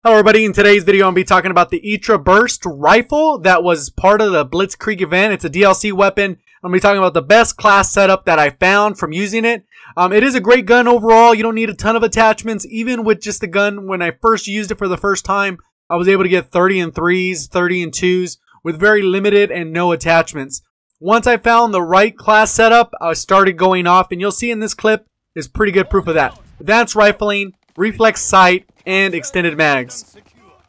Hello everybody, in today's video I'm going to be talking about the Itra Burst rifle that was part of the Blitzkrieg event. It's a DLC weapon. I'm going to be talking about the best class setup that I found from using it. It is a great gun overall. You don't need a ton of attachments. Even with just the gun, when I first used it for the first time, I was able to get 30 and 3s, 30 and 2s with very limited and no attachments. Once I found the right class setup, I started going off, and you'll see in this clip is pretty good proof of that. Advanced rifling, reflex sight, and extended mags.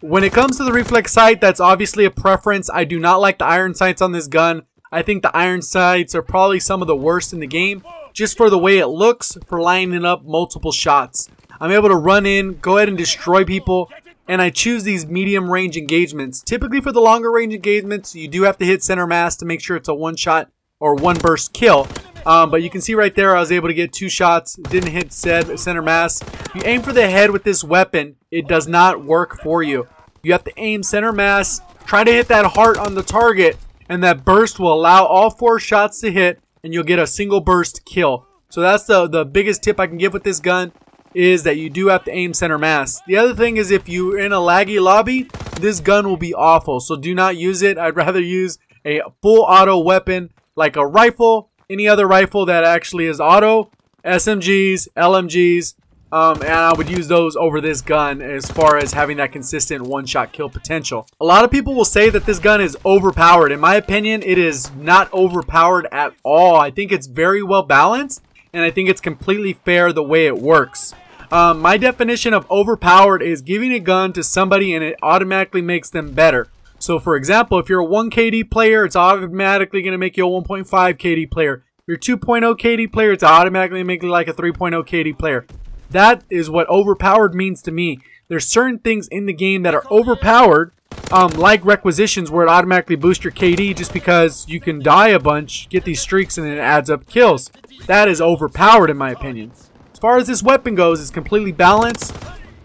When it comes to the reflex sight, that's obviously a preference. I do not like the iron sights on this gun. I think the iron sights are probably some of the worst in the game, just for the way it looks, for lining up multiple shots. I'm able to run in, go ahead and destroy people, and I choose these medium range engagements. Typically for the longer range engagements, you do have to hit center mass to make sure it's a one shot or one burst kill. But you can see right there I was able to get 2 shots. Didn't hit center mass. If you aim for the head with this weapon, it does not work for you. You have to aim center mass, try to hit that heart on the target, and that burst will allow all 4 shots to hit, and you'll get a single burst kill. So that's the biggest tip I can give with this gun, is that you do have to aim center mass. The other thing is, if you're in a laggy lobby, this gun will be awful. So do not use it. I'd rather use a full auto weapon like a rifle, any other rifle that actually is auto, SMGs, LMGs, and I would use those over this gun as far as having that consistent one-shot kill potential. A lot of people will say that this gun is overpowered. In my opinion, it is not overpowered at all. I think it's very well balanced, and I think it's completely fair the way it works. My definition of overpowered is giving a gun to somebody and it automatically makes them better. So for example, if you're a 1 KD player, it's automatically going to make you a 1.5 KD player. If you're a 2.0 KD player, it's automatically make you like a 3.0 KD player. That is what overpowered means to me. There's certain things in the game that are overpowered, like requisitions, where it automatically boosts your KD just because you can die a bunch, get these streaks, and then it adds up kills. That is overpowered in my opinion. As far as this weapon goes, it's completely balanced.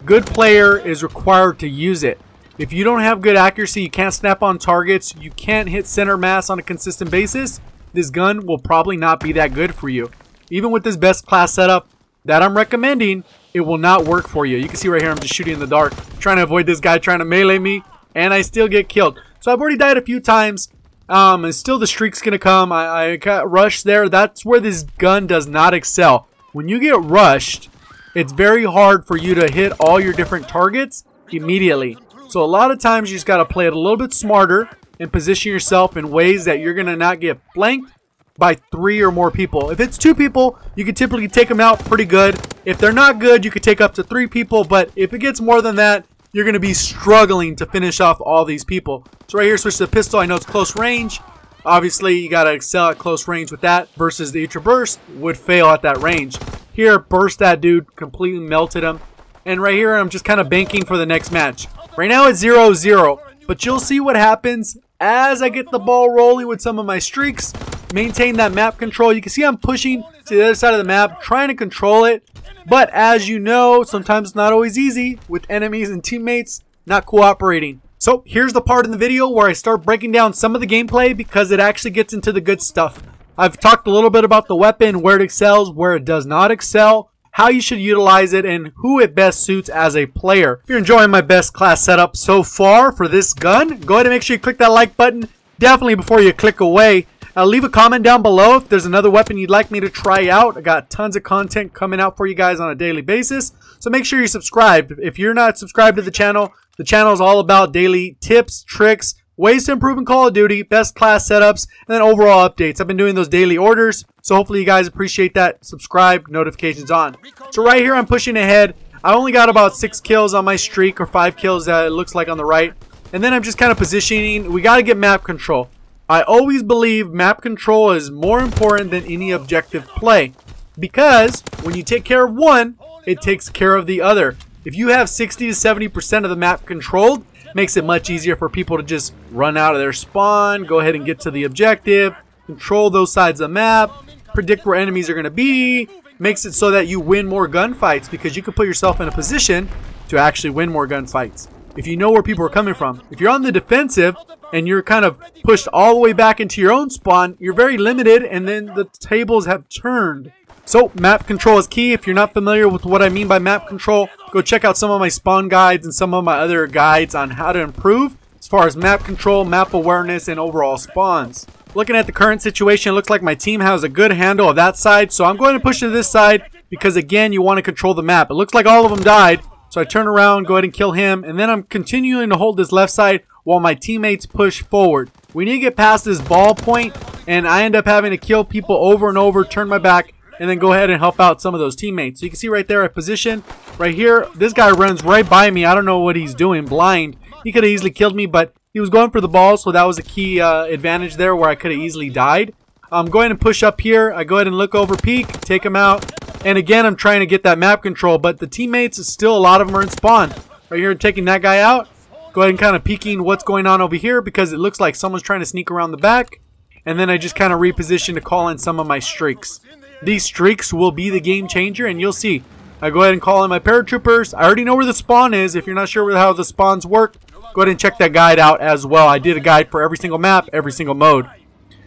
Good player is required to use it. If you don't have good accuracy, you can't snap on targets, you can't hit center mass on a consistent basis, this gun will probably not be that good for you. Even with this best class setup that I'm recommending, it will not work for you. You can see right here I'm just shooting in the dark, trying to avoid this guy trying to melee me, and I still get killed. So I've already died a few times, and still the streak's going to come. I got rushed there. That's where this gun does not excel. When you get rushed, it's very hard for you to hit all your different targets immediately. So a lot of times you just got to play it a little bit smarter and position yourself in ways that you're going to not get flanked by 3 or more people. If it's 2 people, you can typically take them out pretty good. If they're not good, you could take up to 3 people. But if it gets more than that, you're going to be struggling to finish off all these people. So right here, switch to the pistol. I know it's close range. Obviously, you got to excel at close range with that versus the Itra Burst would fail at that range. Here, burst that dude, completely melted him. And right here, I'm just kind of banking for the next match. Right now it's 0-0, but you'll see what happens as I get the ball rolling with some of my streaks. Maintain that map control. You can see I'm pushing to the other side of the map, trying to control it. But as you know, sometimes it's not always easy with enemies and teammates not cooperating. So here's the part in the video where I start breaking down some of the gameplay, because it actually gets into the good stuff. I've talked a little bit about the weapon, where it excels, where it does not excel, how you should utilize it, and who it best suits as a player. If you're enjoying my best class setup so far for this gun, go ahead and make sure you click that like button definitely before you click away. Leave a comment down below if there's another weapon you'd like me to try out. I got tons of content coming out for you guys on a daily basis, so make sure you're subscribed. If you're not subscribed to the channel is all about daily tips, tricks, ways to improve in Call of Duty, best class setups, and then overall updates. I've been doing those daily orders, so hopefully you guys appreciate that. Subscribe, notifications on. So right here I'm pushing ahead. I only got about 6 kills on my streak, or 5 kills that it looks like on the right. And then I'm just kind of positioning. We got to get map control. I always believe map control is more important than any objective play, because when you take care of one, it takes care of the other. If you have 60 to 70% of the map controlled, it makes it much easier for people to just run out of their spawn, go ahead and get to the objective, control those sides of the map, predict where enemies are going to be. Makes it so that you win more gunfights, because you can put yourself in a position to actually win more gunfights if you know where people are coming from. If you're on the defensive, and you're kind of pushed all the way back into your own spawn, you're very limited, and then the tables have turned. So map control is key. If you're not familiar with what I mean by map control, go check out some of my spawn guides and some of my other guides on how to improve as far as map control, map awareness, and overall spawns. Looking at the current situation, it looks like my team has a good handle of that side, so I'm going to push to this side because, again, you want to control the map. It looks like all of them died, so I turn around, go ahead and kill him, and then I'm continuing to hold this left side while my teammates push forward. We need to get past this ball point, and I end up having to kill people over and over, turn my back, and then go ahead and help out some of those teammates. So you can see right there, I position right here. This guy runs right by me. I don't know what he's doing, blind. He could have easily killed me, but he was going for the ball, so that was a key advantage there where I could have easily died. I'm going to push up here. I go ahead and look over peek, take him out. And again, I'm trying to get that map control, but the teammates, still a lot of them are in spawn. Right here, taking that guy out. Go ahead and kind of peeking what's going on over here because it looks like someone's trying to sneak around the back. And then I just kind of reposition to call in some of my streaks. These streaks will be the game changer, and you'll see. I go ahead and call in my paratroopers. I already know where the spawn is. If you're not sure how the spawns work, go ahead and check that guide out as well. I did a guide for every single map, every single mode.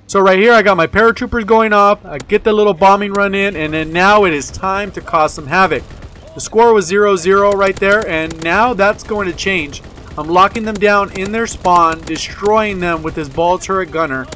So right here, I got my paratroopers going off. I get the little bombing run in, and then now it is time to cause some havoc. The score was 0-0 right there, and now that's going to change. I'm locking them down in their spawn, destroying them with this ball turret gunner.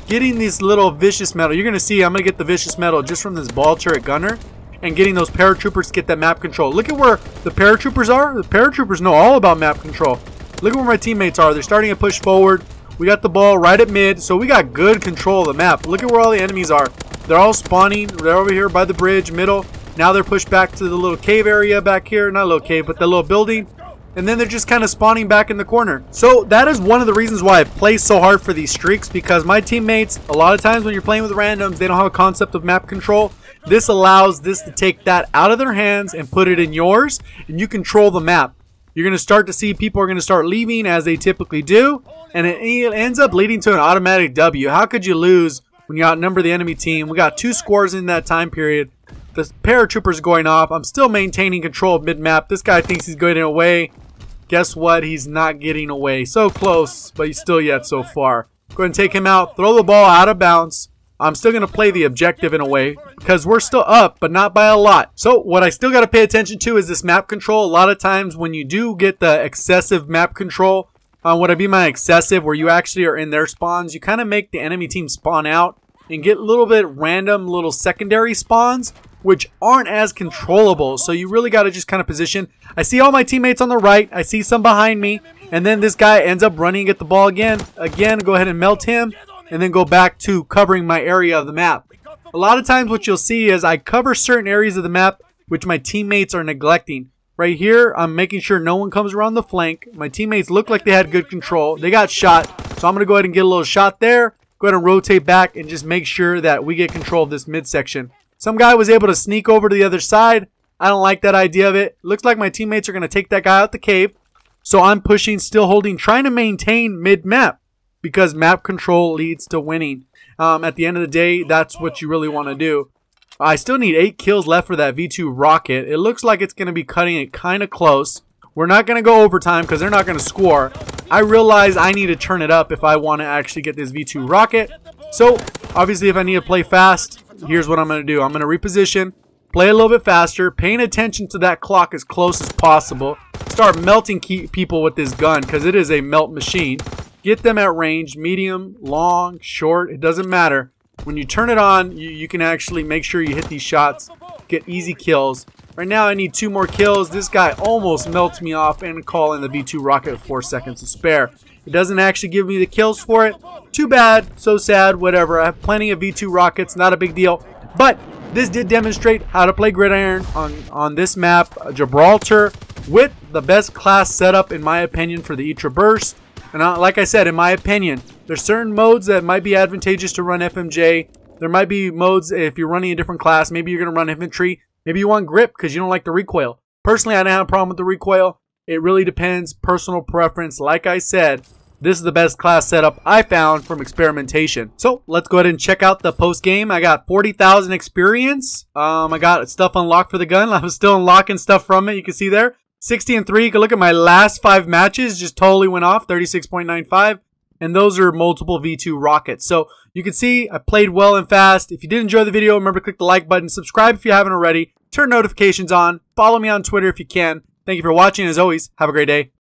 Getting this little vicious metal. You're going to see I'm going to get the vicious metal just from this ball turret gunner. And getting those paratroopers to get that map control. Look at where the paratroopers are. The paratroopers know all about map control. Look at where my teammates are. They're starting to push forward. We got the ball right at mid. So we got good control of the map. Look at where all the enemies are. They're all spawning. They're over here by the bridge, middle. Now they're pushed back to the little cave area back here. Not a little cave, but the little building. And then they're just kind of spawning back in the corner. So that is one of the reasons why I play so hard for these streaks, because my teammates, a lot of times when you're playing with randoms, they don't have a concept of map control. This allows this to take that out of their hands and put it in yours, and you control the map. You're going to start to see people are going to start leaving as they typically do, and it ends up leading to an automatic W. How could you lose when you outnumber the enemy team? We got 2 scores in that time period. The paratroopers going off. I'm still maintaining control of mid-map. This guy thinks he's getting away. Guess what? He's not getting away. So close, but he's still yet so far. Go ahead and take him out. Throw the ball out of bounds. I'm still going to play the objective in a way because we're still up, but not by a lot. So what I still got to pay attention to is this map control. A lot of times when you do get the excessive map control, what I mean by excessive, where you actually are in their spawns, you kind of make the enemy team spawn out and get a little bit random little secondary spawns, which aren't as controllable. So you really got to just kind of position. I see all my teammates on the right. I see some behind me. And then this guy ends up running, get the ball again. Again, go ahead and melt him. And then go back to covering my area of the map. A lot of times what you'll see is I cover certain areas of the map which my teammates are neglecting. Right here, I'm making sure no one comes around the flank. My teammates look like they had good control. They got shot. So I'm going to go ahead and get a little shot there. Go ahead and rotate back and just make sure that we get control of this midsection. Some guy was able to sneak over to the other side. I don't like that idea of it. Looks like my teammates are going to take that guy out the cave. So I'm pushing, still holding, trying to maintain mid-map because map control leads to winning. At the end of the day, that's what you really want to do. I still need 8 kills left for that V2 rocket. It looks like it's going to be cutting it kind of close. We're not going to go overtime because they're not going to score. I realize I need to turn it up if I want to actually get this V2 rocket. So, obviously, if I need to play fast, here's what I'm going to do. I'm going to reposition, play a little bit faster, paying attention to that clock as close as possible. Start melting people with this gun because it is a melt machine. Get them at range, medium, long, short, it doesn't matter. When you turn it on, you can actually make sure you hit these shots, get easy kills. Right now I need 2 more kills. This guy almost melts me off and call in the V2 rocket with 4 seconds to spare. It doesn't actually give me the kills for it. Too bad, so sad, whatever. I have plenty of V2 rockets, not a big deal. But this did demonstrate how to play Gridiron on this map, Gibraltar, with the best class setup in my opinion for the Itra Burst. And like I said, in my opinion, there's certain modes that might be advantageous to run FMJ. There might be modes if you're running a different class. Maybe you're going to run infantry. Maybe you want grip because you don't like the recoil. Personally, I don't have a problem with the recoil. It really depends, personal preference. Like I said, this is the best class setup I found from experimentation. So let's go ahead and check out the post game. I got 40,000 experience. I got stuff unlocked for the gun. I was still unlocking stuff from it. You can see there. 60 and 3. You can look at my last 5 matches. Just totally went off. 36.95. and those are multiple V2 rockets. So you can see I played well and fast. If you did enjoy the video, remember to click the like button, subscribe if you haven't already, turn notifications on, follow me on Twitter if you can. Thank you for watching. As always, have a great day.